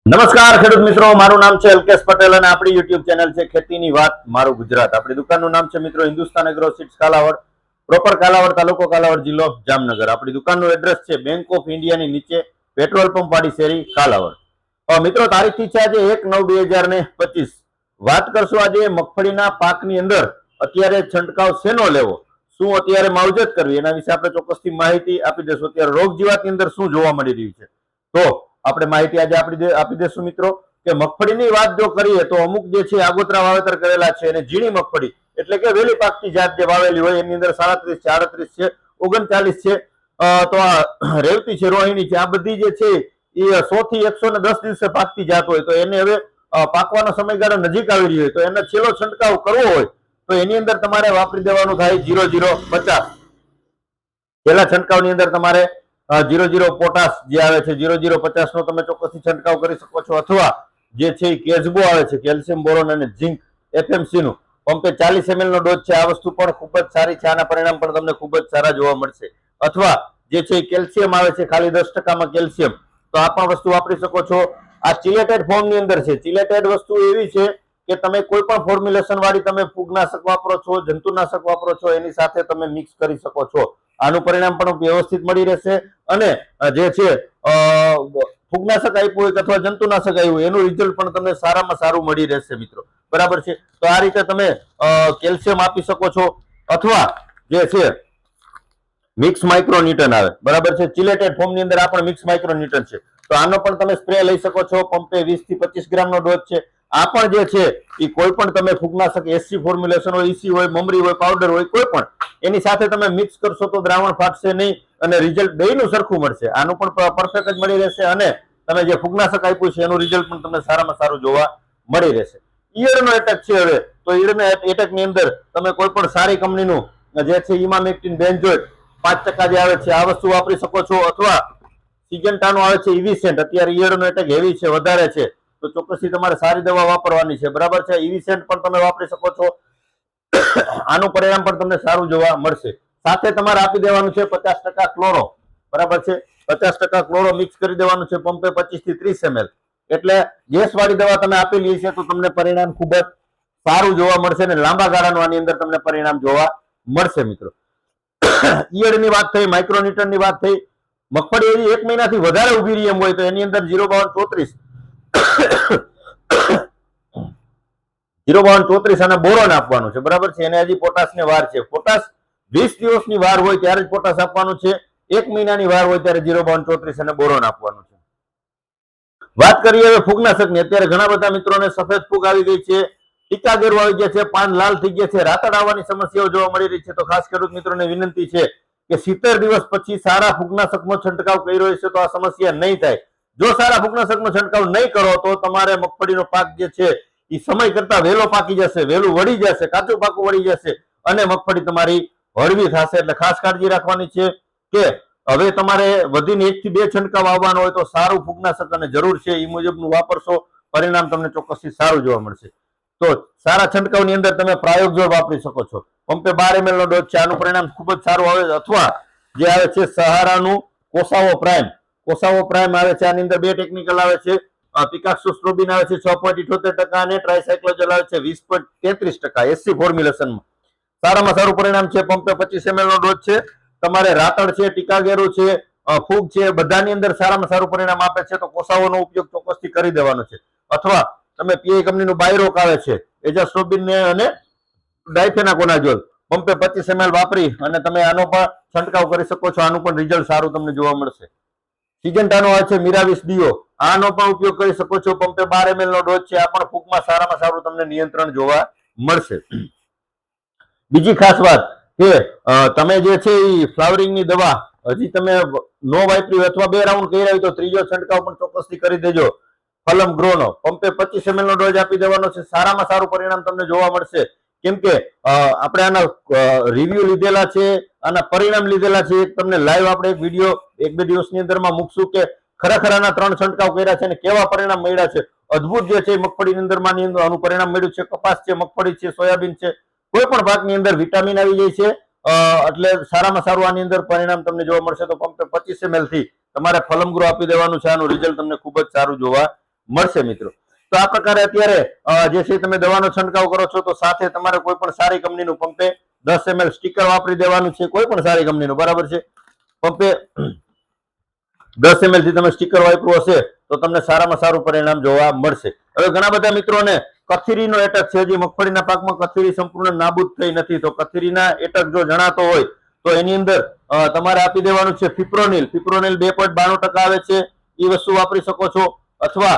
નમસ્કાર ખેડૂત મિત્રો, મારું નામ છે અલ્કેશ પટેલ અને આપણી યુટ્યુબ ચેનલ છે ખેતીની વાત મારું ગુજરાત. આપણી દુકાનનું નામ છે મિત્રો Hindustan agro seeds Kalavad, proper Kalavad તાલુકો, કાલાવડ જિલ્લો જામનગર. આપણી દુકાનનું એડ્રેસ છે બેંક ઓફ ઇન્ડિયાની નીચે, પેટ્રોલ પંપ વાળી શેરી, કાલાવડ. મિત્રો તારીખ છે આજે 1/9/2025. વાત કરશું આજે મગફળીના પાકની અંદર અત્યારે છંટકાવ શેનો લેવો, શું અત્યારે માવજત કરવી, એના વિશે આપણે ચોક્કસથી માહિતી આપી દેશું. અત્યારે રોગ જીવાતની અંદર શું જોવા મળી રહ્યું છે તો આપણે માહિતી આજે આપી દેશું મિત્રો. કે મગફળીની વાત જો કરીએ તો અમુક જે છે આગોતરા વાવેતર કરેલા છે અને ઝીણી મગફળી એટલે કે વેલી પાકતી જાત જે વાવેલી હોય એની અંદર 37 છે, 38 છે, 39 છે, તો આ રેવતી છે, રોહિણી છે, આ બધી જે છે એ 100 થી 110 દિવસે પાકતી જાત હોય તો એને હવે પાકવાનો સમયગાળો નજીક આવી રહ્યો હોય તો એને છેલ્લો છંટકાવ કરવો હોય તો એની અંદર તમારે વાપરી દેવાનું થાય 0050. પહેલા છંટકાવની અંદર તમારે 00 પોટાશ જે આવે છે 0050 નો તમે ચોક્કસથી છંટકાવ કરી શકો છો, અથવા જે છે કેઝબો આવે છે કેલ્શિયમ, બોરોન અને ઝિંક FMC નું પંપે 40 ml નો ડોઝ છે. આ વસ્તુ પણ ખૂબ જ સારી છે, આના પરિણામ પણ તમને ખૂબ જ સારા જોવા મળશે. અથવા જે છે કેલ્શિયમ આવે છે ખાલી 10% કેલ્શિયમ, તો આ પણ વસ્તુ વાપરી શકો છો. આ ચિલેટેડ ફોર્મ ની અંદર છે. ચિલેટેડ વસ્તુ એવી છે કે તમે કોઈ પણ ફોર્મ્યુલેશન વાળી તમે ફૂગનાશક વાપરો છો, જંતુનાશક વાપરો છો, એની સાથે તમે મિક્સ કરી શકો છો. આનું પરિણામ પણ વ્યવસ્થિત મળી રહેશે અને જે છે ફૂગનાશક આપ્યું હોય અથવા જંતુનાશક આવ્યું હોય એનું રિઝલ્ટ પણ તમને સારામાં સારું મળી રહેશે મિત્રો. બરાબર છે, તો આ રીતે તમે કેલ્શિયમ આપી શકો છો અથવા જે છે મિક્સ માઇક્રોન્યુટન આવે. બરાબર છે, ચિલેટેડ ફોર્મ ની અંદર આ પણ મિક્સ માઇક્રોન્યુટન છે, તો આનો પણ તમે સ્પ્રે લઈ શકો છો. પંપે 20 થી 25 ગ્રામનો ડોઝ છે. આ પણ જે છે એ કોઈ પણ તમે ફૂગનાશક SC ફોર્મ્યુલેશન હોય, EC હોય, મમરી હોય, પાવડર હોય, કોઈ પણ એની સાથે તમે મિક્સ કરશો તો દ્રાવણ ફાટશે નહીં અને રિઝલ્ટ બેયનું સરખું મળશે. આનું પણ પરફેક્ટ જ મળી રહેશે અને તમે જે ફૂગનાશક આપ્યું છે એનું રિઝલ્ટ પણ તમને સારામાં સારું જોવા મળી રહેશે. ઈયળનો એટેક છે હવે તો ઈયળના એટેકની અંદર તમે કોઈ પણ સારી કંપનીનું જે છે ઇમામેક્ટિન બેન્ઝોઇટ 5% જે આવે છે આ વસ્તુ વાપરી શકો છો, અથવા સિજન્ટાનો આવે છે ઇવીસેન્ટ. અત્યારે ઈયળનો એટેક હેવી છે, વધારે છે, તો ચોક્કસથી તમારે સારી દવા વાપરવાની છે. બરાબર છે, ઇવીસેન્ટ પણ તમે વાપરી શકો છો, આનું પરિણામ પણ તમને સારું જોવા મળશે. સાથે તમારે આપી દેવાનું છે 50% ક્લોરો. બરાબર છે, 50% ક્લોરો મિક્સ કરી દેવાનું છે પંપે 25 થી 30 ml. એટલે ગેસ વાળી દવા તમે આપેલી છે તો તમને પરિણામ ખૂબ જ સારું જોવા મળશે અને લાંબા ગાળાનું આની અંદર તમને પરિણામ જોવા મળશે મિત્રો. ઈયળની વાત થઈ, માઇક્રોન્યુટનની વાત થઈ. મગફળી એવી 1 મહિનાથી વધારે ઉભી રહી એમ હોય તો એની અંદર 05234 અને બોરોન આપવાનું છે. બરાબર છે, એને હજી પોટાશની વાર છે. પોટાશ 20 દિવસની વાર હોય ત્યારે જ પોટાશ આપવાનું છે. 1 મહિનાની વાર હોય ત્યારે 05234 અને બોરોન આપવાનું છે. વાત કરીએ હવે ફૂગનાશકની. અત્યારે ઘણા બધા મિત્રોને સફેદ ફૂગ આવી ગઈ છે, ટીકા ગેરુ આવી ગયા છે, પાન લાલ થઈ ગયા છે, રાતડ આવવાની સમસ્યાઓ જોવા મળી રહી છે. તો ખાસ ખેડૂત મિત્રોને વિનંતી છે કે 70 દિવસ પછી સારા ફૂગનાશકનો છંટકાવ કર્યો હશે તો આ સમસ્યા નહીં થાય. જો સારા ફૂગનાશકનો છંટકાવ નહીં કરો તો તમારે મગફળીનો પાક જે છે એ સમય કરતા વહેલો પાકી જશે, વહેલું વળી જશે, કાચું પાકું વળી જશે અને મગફળી તમારી હળવી થશે. એટલે ખાસ કાળજી રાખવાની છે કે હવે તમારે વધીને 1 થી 2 છંટકાવ આવવાનો હોય તો સારું ફૂગનાશક અને જરૂર છે એ મુજબનું વાપરશો, પરિણામ તમને ચોક્કસથી સારું જોવા મળશે. તો સારા છંટકાવની અંદર તમે પ્રાયોગજોળ વાપરી શકો છો. પંપે 12 ml નો ડોઝ છે, આનું પરિણામ ખૂબ જ સારું આવે. અથવા જે આવે છે સહારાનું કોસાવો પ્રાઇમ. કોસાવો પ્રાઇમ આવે છે, આની અંદર 2 ટેકનિકલ આવે છે. પિકાક્સોસ્ટ્રોબિન આવે છે 6.78% અને ટ્રાયસાયક્લોજલ આવે છે 20.33% SC ફોર્મ્યુલેશનમાં. સારામાં સારું પરિણામ છે. પંપે 25 ml નો ડોઝ છે. તમારે રાતડ છે, ટીકાગેરુ છે, ફૂગ છે, બધાની અંદર સારામાં સારું પરિણામ આપે છે. તો કોસાઓનો ઉપયોગ ચોક્કસથી કરી દેવાનો છે. અથવા તમે PI કંપનીનું બાયરોક આવે છે, એઝાસ્ટ્રોબિન અને ડાયફેનાકોનાઝોલ પંપે 25 ml વાપરી અને તમે આનો પણ છંટકાવ કરી શકો છો. આનું પણ રિઝલ્ટ સારું તમને જોવા મળશે. સિજન્ટાનો આવે છે મિરાવિસ ડીઓ, આનો પણ ઉપયોગ કરી શકો છો. પંપે 12 ml નો ડોઝ છે, આ પણ ફૂગમાં સારામાં સારું તમને નિયંત્રણ જોવા મળશે. બીજી ખાસ વાત કે તમે જે છે એ ફ્લાવરિંગની દવા હજી તમે નો વાપરી અથવા 2 રાઉન્ડ કર્યા હોય તો ત્રીજો છંટકાવ પણ ચોક્કસથી કરી દેજો. ફલમ ગ્રોનો પંપે 25 ml નો ડોઝ આપી દેવાનો છે. સારામાં સારું પરિણામ તમને જોવા મળશે. કેમ કે આપણે આના રિવ્યુ લીધેલા છે, આના પરિણામ લીધેલા છે. તમને લાઈવ આપણે એક વિડીયો 1-2 દિવસની અંદરમાં મૂકશું કે ખરેખર આના 3 છંટકાવ કર્યા છે અને કેવા પરિણામ મળ્યા છે. અદ્ભુત જે છે મગફળીની અંદરમાં આનું પરિણામ મળ્યું છે. કપાસ છે, મગફળી છે, સોયાબીન છે, કોઈ પણ પાકની અંદર વિટામિન આવી જાય છે. એટલે સારામાં સારું આની અંદર પરિણામ તમને જોવા મળશે. તો પંપે 25 ml થી તમારે ફલમગ્રો આપી દેવાનું છે. આનું રિઝલ્ટ તમને ખૂબ જ સારું જોવા મળશે મિત્રો. તો આ પ્રકારે અત્યારે જે છે તમે દવાનો છંટકાવ કરો છો તો સાથે તમારે કોઈ પણ સારી કંપનીનું પંપે 10 ml સ્ટીકર વાપરી દેવાનું છે, કોઈ પણ સારી કંપનીનું, બરાબર છે. પંપે 10 ml થી તમે સ્ટીકર વાપર્યું હશે તો તમને સારામાં સારું પરિણામ જોવા મળશે. હવે ઘણા બધા મિત્રોને કથીરીનો એટક છે, હજી મગફળીના પાકમાં કથીરી સંપૂર્ણ નાબૂદ થઈ નથી, તો કથીરીના એટક જો જણાતો હોય તો એની અંદર તમારે આપી દેવાનું છે ફિપ્રોનિલ. ફિપ્રોનિલ 2.92% આવે છે, એ વસ્તુ વાપરી શકો છો. અથવા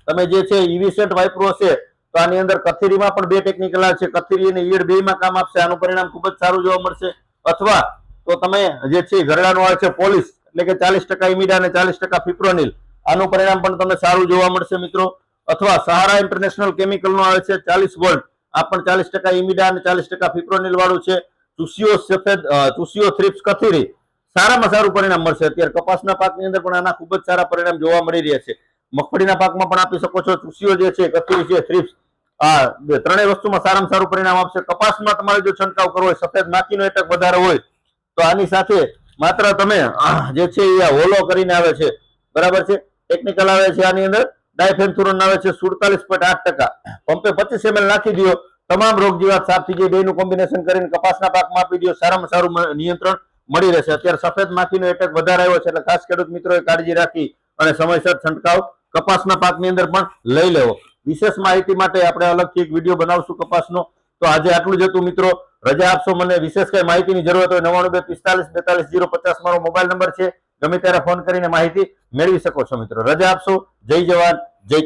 તમે જે છે ઇવિસેન્ટ વાપરો હશે તો આની અંદર કથીરીમાં પણ 2 ટેકનિકલ આવે છે, કથીરી અને ઈયળ બેયમાં કામ આપશે, આનું પરિણામ ખૂબ જ સારું જોવા મળશે. અથવા તો તમે જે છે ઘરડાનું આવે છે પોલિશ, એટલે કે 40% ઇમિડા અને 40% ફિપ્રોનિલ, આનું પરિણામ પણ તમને સારું જોવા મળશે મિત્રો. અથવા સહારા ઇન્ટરનેશનલ કેમિકલનું આવે છે 40 વોલ્ટ, આ પણ 40% ઇમિડા અને 40% ફિપ્રોનિલ વાળું છે. ચૂસિયો સફેદ, ચૂસિયો થ્રિપ્સ કથીરી, સારામાં સારું પરિણામ મળશે. અત્યારે કપાસના પાકની અંદર પણ આના ખૂબ જ સારા પરિણામ જોવા મળી રહ્યા છે. મગફળીના પાકમાં પણ આપી શકો છો. ચૂસિયો જે છે, કથીરી છે, થ્રિપ્સ, આ ત્રણેય વસ્તુમાં સારામાં સારું પરિણામ આપશે. કપાસમાં તમારે જો છંટકાવ કરવો હોય, સફેદ માખીનો એટક વધારે હોય તો આની સાથે માત્ર તમે જે છે એ હોલો કરીને આવે છે, બરાબર છે, ટેકનિકલ આવે છે, આની અંદર ડાયફેન્થુરોન આવે છે 47.8%, પંપે 25 ml નાખી દો, તમામ રોગ જીવાત સાફ થઈ જાય. બેનું કોમ્બિનેશન કરીને કપાસના પાકમાં આપી દો, સારામાં સારું નિયંત્રણ મળી રહેશે. અત્યારે સફેદ માખીનો એટેક વધારે આવ્યો છે, એટલે ખાસ ખેડૂત મિત્રોએ કાળજી રાખી અને સમયસર છંટકાવ કપાસના પાકની અંદર પણ લઈ લેવો. વિશેષ માહિતી માટે આપણે અલગથી એક વિડીયો બનાવશું કપાસનો. તો આજે આટલું જ હતું મિત્રો, રજા આપશો. મને વિશેષ કઈ માહિતીની જરૂરત હોય 9925424050 મારો મોબાઈલ નંબર છે, ગમે ત્યારે ફોન કરીને માહિતી મેળવી શકો છો મિત્રો. રજા આપશો. જય જવાન, જય